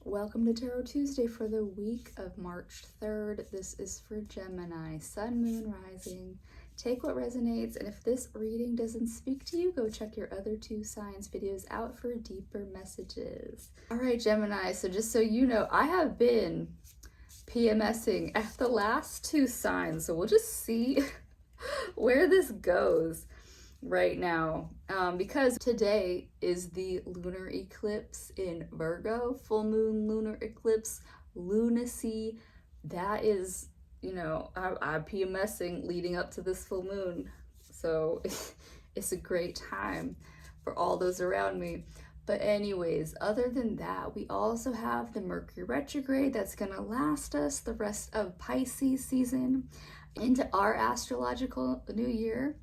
Welcome to Tarot Tuesday for the week of March 3rd. This is for Gemini, Sun, Moon, Rising. Take what resonates, and if this reading doesn't speak to you, go check your other two signs videos out for deeper messages. All right, Gemini, so just so you know, I have been PMSing at the last two signs, so we'll just see where this goes right now, because today is the lunar eclipse in Virgo, full moon lunar eclipse, lunacy. That is, I'm PMSing leading up to this full moon, so it's a great time for all those around me. But anyways, other than that, we also have the Mercury retrograde that's gonna last us the rest of Pisces season into our astrological new year.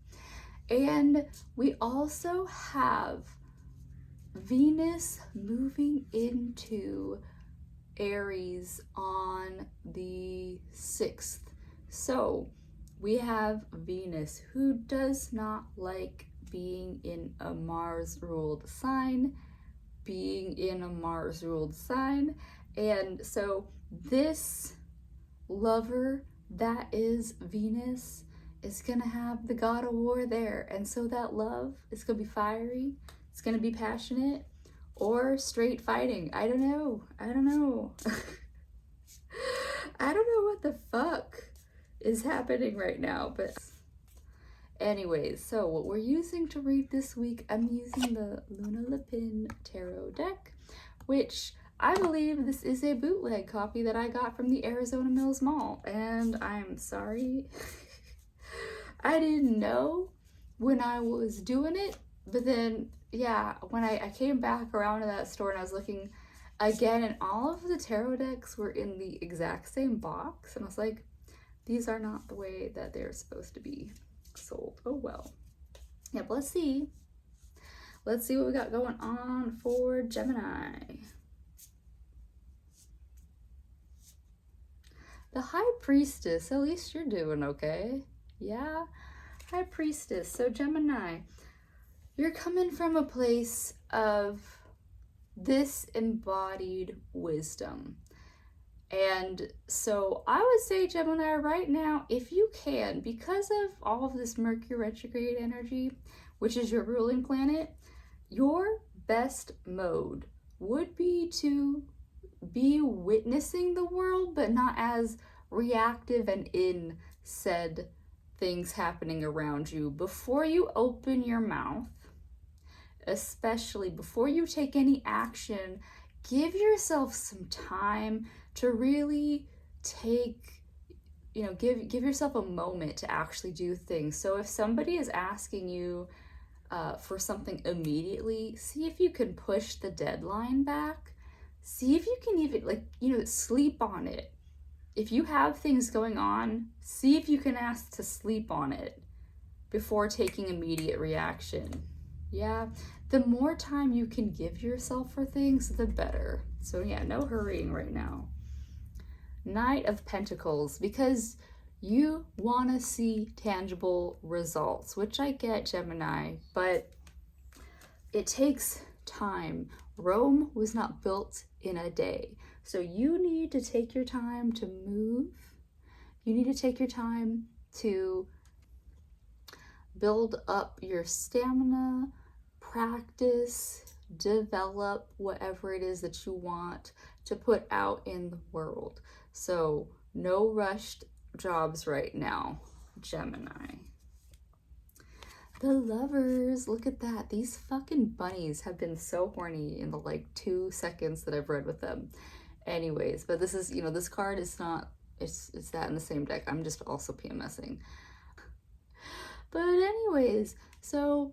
And we also have Venus moving into Aries on the 6th. So we have Venus, who does not like being in a Mars-ruled sign, And so this lover that is Venus is gonna have the god of war there, and so that love is gonna be fiery, it's gonna be passionate, or straight fighting. I don't know I don't know what the fuck is happening right now. But anyways, so what we're using to read this week, I'm using the Lunalapin tarot deck, which I believe this is a bootleg copy that I got from the Arizona Mills Mall, and I'm sorry I didn't know when I was doing it, but then, yeah, when I came back around to that store and I was looking again, and all of the tarot decks were in the exact same box, and I was like, these are not the way that they're supposed to be sold. Oh well. Yep, let's see what we got going on for Gemini. The High Priestess, at least you're doing okay. Yeah, High Priestess. So Gemini, you're coming from a place of this embodied wisdom. And so I would say, Gemini, right now, if you can, because of all of this Mercury retrograde energy, which is your ruling planet, your best mode would be to be witnessing the world, but not as reactive and in said things happening around you. Before you open your mouth, especially before you take any action, give yourself some time to really give yourself a moment to actually do things. So if somebody is asking you for something immediately, see if you can push the deadline back. See if you can even sleep on it. If you have things going on, see if you can ask to sleep on it before taking immediate reaction. Yeah, the more time you can give yourself for things, the better. So yeah, no hurrying right now. Knight of Pentacles, because you want to see tangible results, which I get, Gemini, but it takes time. Rome was not built in a day. So you need to take your time to move. You need to take your time to build up your stamina, practice, develop whatever it is that you want to put out in the world. So no rushed jobs right now, Gemini. The Lovers, look at that. These fucking bunnies have been so horny in the 2 seconds that I've read with them. Anyways, but this is, this card is not, it's that in the same deck. I'm just also PMSing. But anyways, so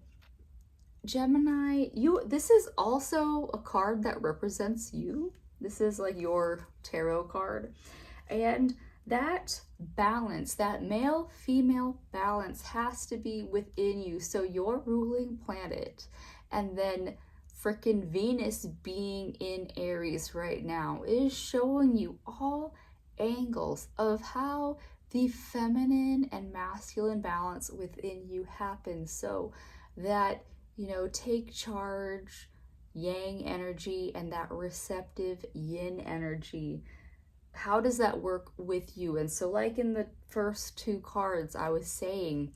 Gemini, this is also a card that represents you. This is your tarot card. And that balance, that male-female balance has to be within you. So your ruling planet and then frickin' Venus being in Aries right now is showing you all angles of how the feminine and masculine balance within you happens. So that, take charge, yang energy and that receptive yin energy. How does that work with you? And so like in the first two cards, I was saying,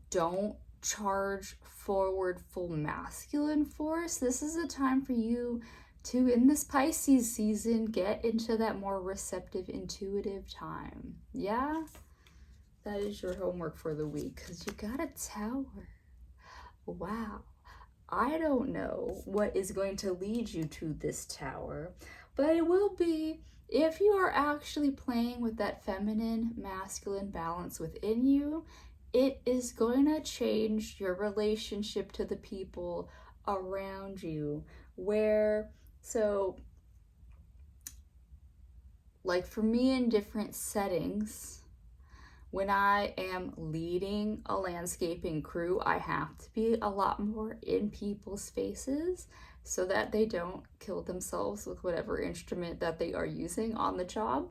don't charge forward full masculine force. This is a time for you to, in this Pisces season, get into that more receptive, intuitive time. Yeah? That is your homework for the week, because you got a Tower. Wow. I don't know what is going to lead you to this Tower, but it will be if you are actually playing with that feminine, masculine balance within you. It is going to change your relationship to the people around you. So like for me in different settings, when I am leading a landscaping crew, I have to be a lot more in people's faces so that they don't kill themselves with whatever instrument that they are using on the job.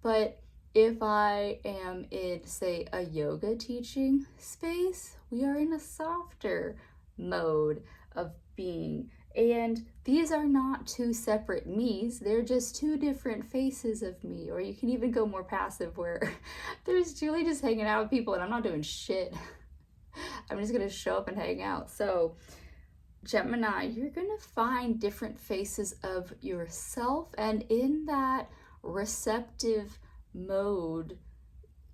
But if I am in, say, a yoga teaching space, we are in a softer mode of being. And these are not two separate me's, they're just two different faces of me. Or you can even go more passive where there's Julie just hanging out with people and I'm not doing shit. I'm just gonna show up and hang out. So Gemini, you're gonna find different faces of yourself, and in that receptive mode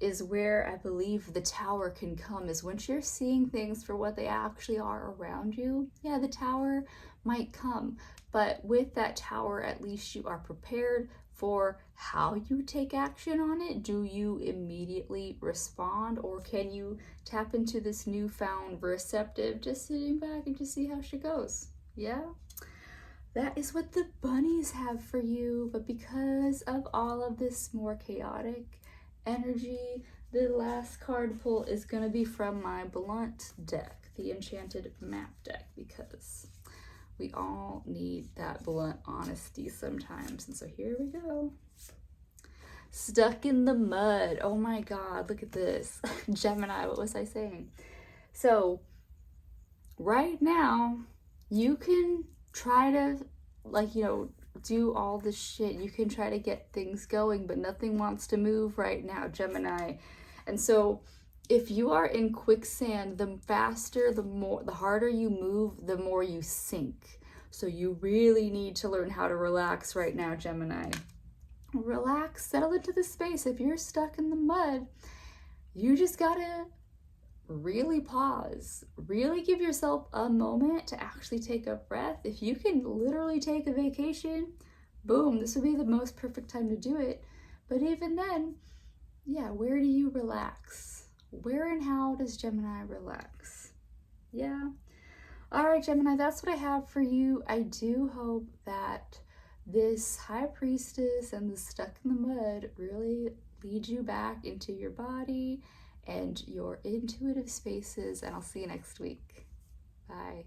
is where I believe the Tower can come, is once you're seeing things for what they actually are around you. Yeah, the Tower might come, but with that Tower, at least you are prepared for how you take action on it. Do you immediately respond, or can you tap into this newfound receptive, just sitting back and just see how she goes? Yeah? That is what the bunnies have for you, but because of all of this more chaotic energy, the last card pull is going to be from my blunt deck, the Enchanted map deck, because we all need that blunt honesty sometimes. And so here we go. Stuck in the mud. Oh my God, look at this. Gemini, what was I saying? So right now, you can try to, like, do all this shit. You can try to get things going, but nothing wants to move right now, Gemini. And so if you are in quicksand, the faster, the harder you move, the more you sink. So you really need to learn how to relax right now, Gemini. Relax, settle into the space. If you're stuck in the mud, you just gotta really pause, really give yourself a moment to actually take a breath. If you can literally take a vacation, boom, this would be the most perfect time to do it. But even then, yeah, where do you relax? Where and how does Gemini relax? Yeah. All right, Gemini, that's what I have for you. I do hope that this High Priestess and the Stuck in the Mud really lead you back into your body and your intuitive spaces, and I'll see you next week. Bye.